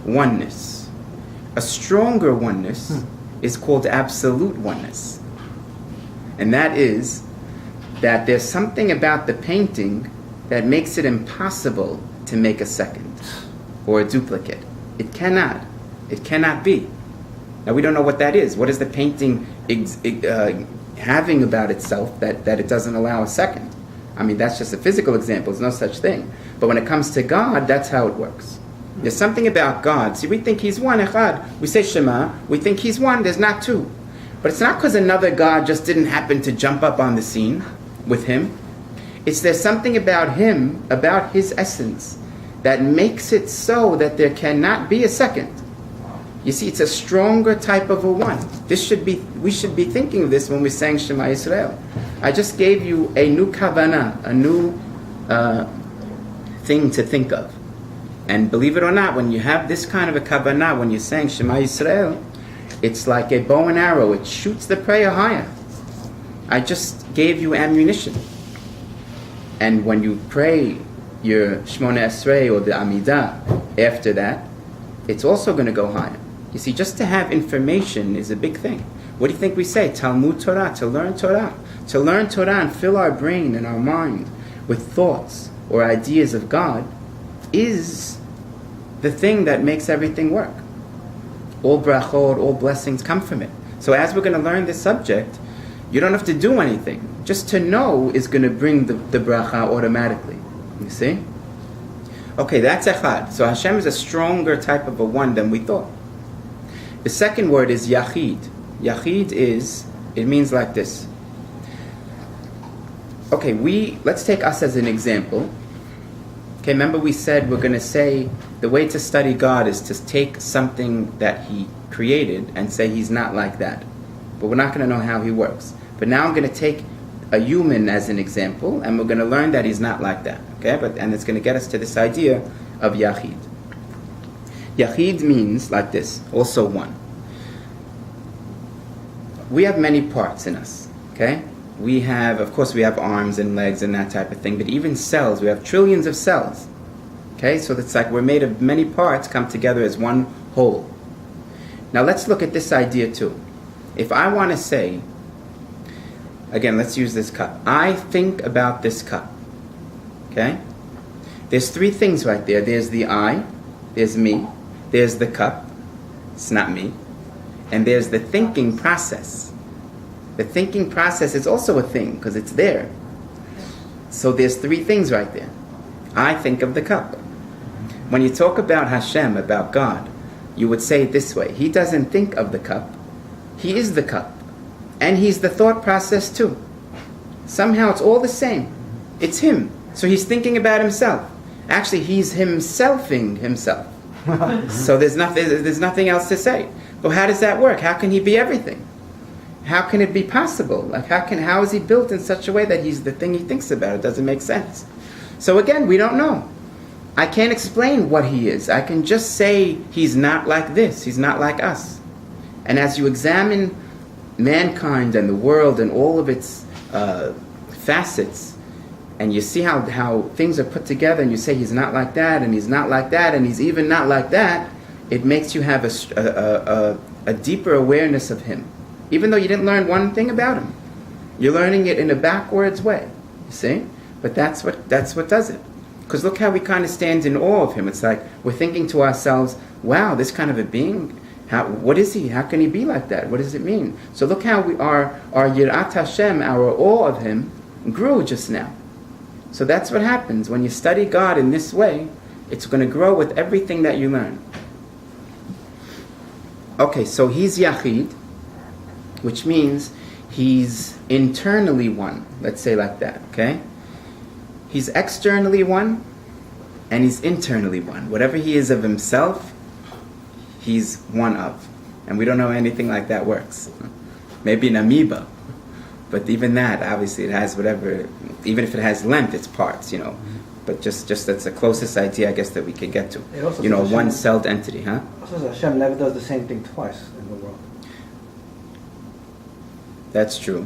oneness. A stronger oneness is called absolute oneness. And that is that there's something about the painting that makes it impossible to make a second or a duplicate. It cannot be. Now we don't know what that is. What is the painting having about itself that it doesn't allow a second? I mean, that's just a physical example. There's no such thing. But when it comes to God, that's how it works. There's something about God. See, we think He's one, Echad. We say Shema. We think He's one. There's not two. But it's not because another God just didn't happen to jump up on the scene with Him. There's something about Him, about His essence, that makes it so that there cannot be a second. You see, it's a stronger type of a one. We should be thinking of this when we're saying Shema Yisrael. I just gave you a new kavanah, a new thing to think of. And believe it or not, when you have this kind of a kavanah, when you're saying Shema Yisrael, it's like a bow and arrow. It shoots the prayer higher. I just gave you ammunition. And when you pray your Shmona Esrei or the Amidah after that, it's also going to go higher. You see, just to have information is a big thing. What do you think we say? Talmud Torah, to learn Torah. To learn Torah and fill our brain and our mind with thoughts or ideas of God is the thing that makes everything work. All brachot, all blessings come from it. So as we're going to learn this subject, you don't have to do anything. Just to know is going to bring the bracha automatically. You see? Okay, that's echad. So Hashem is a stronger type of a one than we thought. The second word is yachid. Yachid it means like this. Okay, let's take us as an example. Okay, remember we said we're going to say the way to study God is to take something that He created and say He's not like that. But we're not going to know how He works. But now I'm going to take a human as an example, and we're going to learn that He's not like that. Okay, and it's going to get us to this idea of Yachid. Yachid means like this, also one. We have many parts in us. Okay, of course we have arms and legs and that type of thing, but even cells, we have trillions of cells. Okay, so it's like we're made of many parts come together as one whole. Now let's look at this idea too. If I want to say, again, let's use this cup. I think about this cup. Okay? There's three things right there. There's the I, there's me, there's the cup, it's not me, and there's the thinking process. The thinking process is also a thing because it's there. So there's three things right there. I think of the cup. When you talk about Hashem, about God, you would say it this way. He doesn't think of the cup. He is the cup. And He's the thought process too. Somehow it's all the same. It's Him. So He's thinking about Himself. Actually, He's Himselfing Himself. So there's nothing else to say. But how does that work? How can He be everything? How can it be possible? Like how is He built in such a way that He's the thing He thinks about? It doesn't make sense. So again, we don't know. I can't explain what He is. I can just say He's not like this. He's not like us. And as you examine mankind and the world and all of its facets, and you see how things are put together, and you say He's not like that, and He's not like that, and He's even not like that, it makes you have a deeper awareness of Him. Even though you didn't learn one thing about Him. You're learning it in a backwards way. You see? But that's what does it. Because look how we kind of stand in awe of Him. It's like we're thinking to ourselves, wow, this kind of a being, what is He? How can He be like that? What does it mean? So look how our Yirat Hashem, our awe of Him, grew just now. So that's what happens. When you study God in this way, it's going to grow with everything that you learn. Okay, so He's Yachid, which means He's internally one. Let's say like that, okay? He's externally one, and He's internally one. Whatever He is of Himself, He's one of. And we don't know anything like that works. Maybe an amoeba. But even that, obviously, it has whatever, even if it has length, it's parts, But just that's the closest idea, I guess, that we can get to. One-celled entity, huh? Also, Hashem never does the same thing twice in the world. That's true.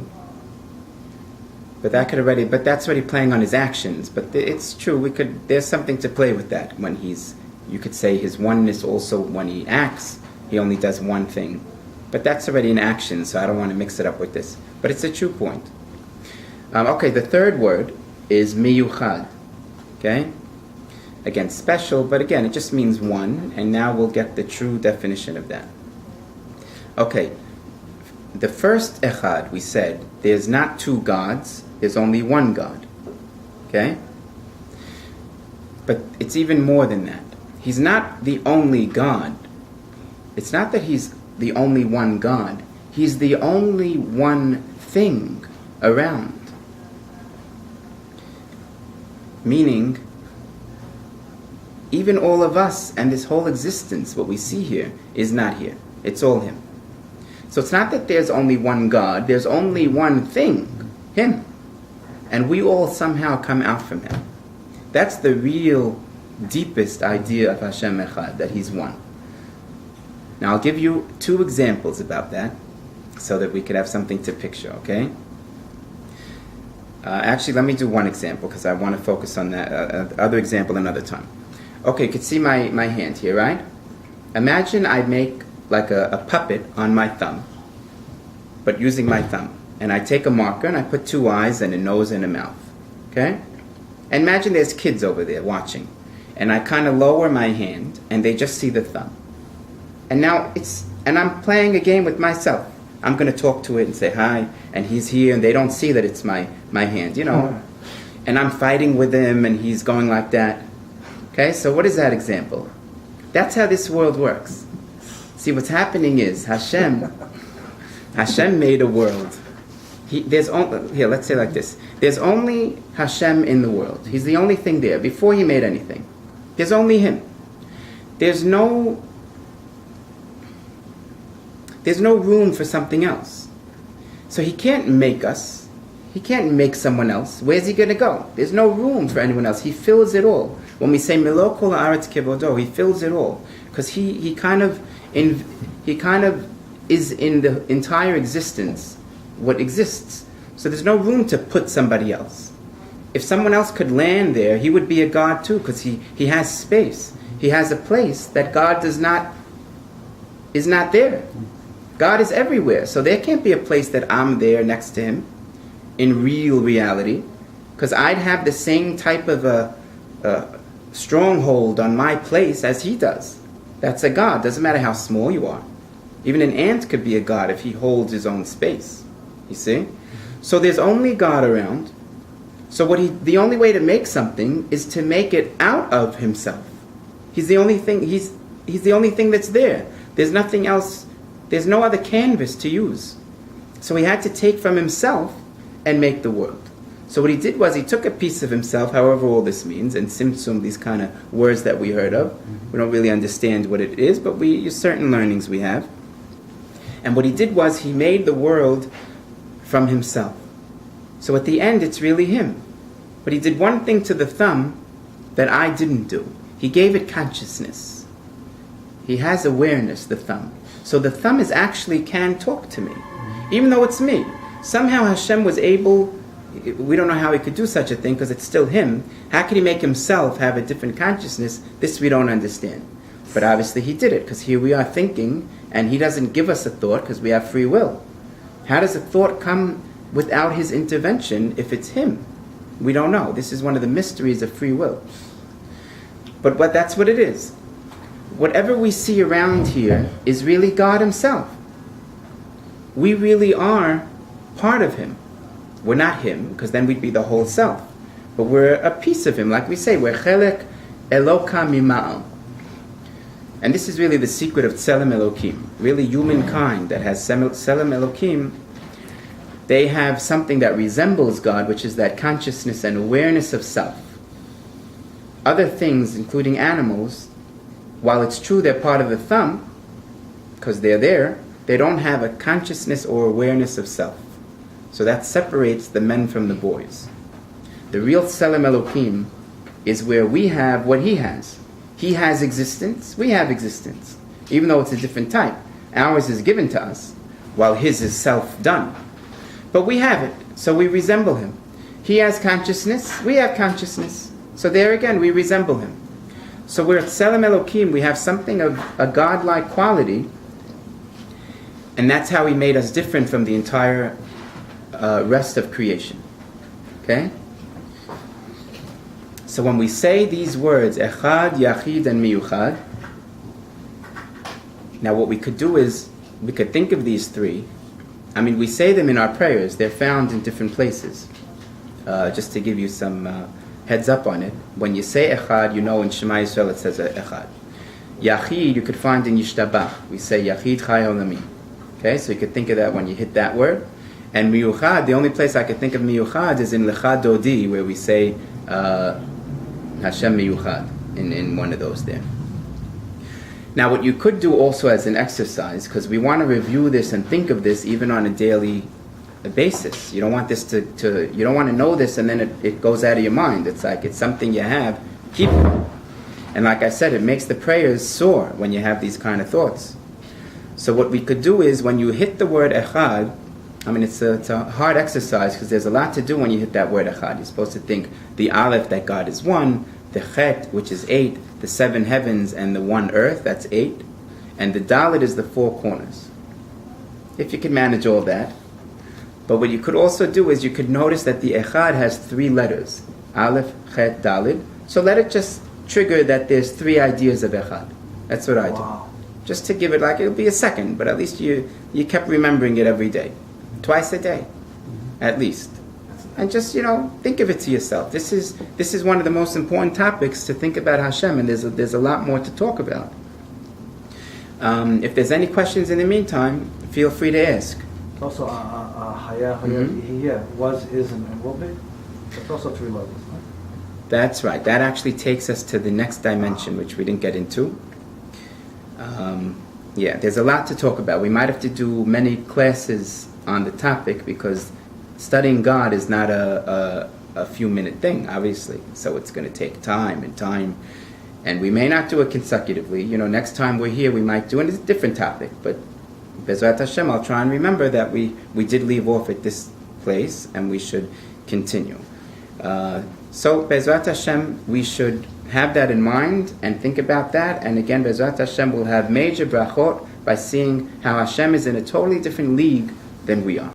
But that's already playing on His actions. But it's true, there's something to play with that when He's You could say his oneness also when he acts, he only does one thing. But that's already an action, so I don't want to mix it up with this. But it's a true point. Okay, the third word is miyuchad. Okay? Again, special, but again, it just means one, and now we'll get the true definition of that. Okay, the first echad, we said, there's not two gods, there's only one God. Okay? But it's even more than that. He's not the only God. It's not that he's the only one God. He's the only one thing around. Meaning, even all of us and this whole existence, what we see here, is not here. It's all him. So it's not that there's only one God, there's only one thing, him. And we all somehow come out from him. That's the real, deepest idea of Hashem Echad, that he's one. Now I'll give you two examples about that, so that we could have something to picture, okay? Actually, let me do one example, because I want to focus on that other example another time. Okay, you can see my hand here, right? Imagine I make like a puppet on my thumb, but using my thumb. And I take a marker and I put two eyes and a nose and a mouth, okay? And imagine there's kids over there watching. And I kind of lower my hand and they just see the thumb. And now I'm playing a game with myself. I'm going to talk to it and say hi, and he's here, and they don't see that it's my hand, you know. And I'm fighting with him, and he's going like that. Okay, so what is that example? That's how this world works. See, what's happening is Hashem made a world. Here, let's say like this. There's only Hashem in the world. He's the only thing there. Before he made anything, there's only him. There's no room for something else. So he can't make us. He can't make someone else. Where's he going to go? There's no room for anyone else. He fills it all. When we say Melo kol haaretz kevodo, he fills it all. Because he kind of is in the entire existence what exists. So there's no room to put somebody else. If someone else could land there, he would be a God too, because he has space. He has a place that God is not there. God is everywhere. So there can't be a place that I'm there next to him in real reality, because I'd have the same type of a stronghold on my place as he does. That's a God. Doesn't matter how small you are. Even an ant could be a God if he holds his own space. You see? So there's only God around. So the only way to make something is to make it out of himself. He's the only thing. He's the only thing that's there. There's nothing else. There's no other canvas to use. So he had to take from himself and make the world. So what he did was he took a piece of himself, however all this means, and simtsum, these kind of words that we heard of. We don't really understand what it is, but certain learnings we have. And what he did was he made the world from himself. So at the end, it's really him. But he did one thing to the thumb that I didn't do. He gave it consciousness. He has awareness, the thumb. So the thumb can talk to me, even though it's me. Somehow Hashem was able, we don't know how he could do such a thing because it's still him. How could he make himself have a different consciousness? This we don't understand. But obviously he did it, because here we are thinking, and he doesn't give us a thought because we have free will. How does a thought come without his intervention if it's him? We don't know. This is one of the mysteries of free will. But that's what it is. Whatever we see around here is really God himself. We really are part of him. We're not him, because then we'd be the whole self. But we're a piece of him, like we say, we're chelek eloka mima'al. And this is really the secret of Tselem Elokim. Really, humankind that has Tselem Elokim, they have something that resembles God, which is that consciousness and awareness of self. Other things, including animals, while it's true they're part of the thumb, because they're there, they don't have a consciousness or awareness of self. So that separates the men from the boys. The real Tselem Elokim is where we have what he has. He has existence, we have existence, even though it's a different type. Ours is given to us, while his is self-done. But we have it, so we resemble him. He has consciousness, we have consciousness. So there again, we resemble him. So we're at Tselem Elokim, we have something of a godlike quality, and that's how he made us different from the entire rest of creation. Okay? So when we say these words, Echad, Yachid, and Miyuchad, now what we could do is, we could think of these three. I mean, we say them in our prayers. They're found in different places. Just to give you some heads up on it. When you say Echad, you know in Shema Yisrael it says Echad. Yachid, you could find in Yishtabach. We say Yachid Chai Olamim. Okay, so you could think of that when you hit that word. And Miyuchad, the only place I could think of Miyuchad is in Lecha Dodi, where we say Hashem Miyuchad, in one of those there. Now what you could do also as an exercise, because we want to review this and think of this even on a daily basis. You don't want this you don't want to know this and then it goes out of your mind. It's like it's something you have, keep it. And like I said, it makes the prayers soar when you have these kind of thoughts. So what we could do is when you hit the word Echad, I mean it's a hard exercise because there's a lot to do when you hit that word Echad. You're supposed to think the Aleph, that God is one, the Chet, which is 8, the 7 heavens and the 1 earth, that's 8, and the Dalet is the 4 corners. If you can manage all that. But what you could also do is you could notice that the Echad has 3 letters, Aleph, Chet, Dalet. So let it just trigger that there's 3 ideas of Echad. That's what I do. Just to give it like, it'll be a second, but at least you kept remembering it every day. Twice a day, at least. And just, think of it to yourself. This is one of the most important topics to think about Hashem, and there's a lot more to talk about. If there's any questions in the meantime, feel free to ask. Also, was, is, and will be. It's also 3 levels. Right? That's right. That actually takes us to the next dimension, which we didn't get into. There's a lot to talk about. We might have to do many classes on the topic because studying God is not a few minute thing, obviously. So it's going to take time, and we may not do it consecutively. Next time we're here, we might do it. It's a different topic, but Bezrat Hashem, I'll try and remember that we did leave off at this place, and we should continue. So Bezrat Hashem, we should have that in mind and think about that. And again, Bezrat Hashem will have major brachot by seeing how Hashem is in a totally different league than we are.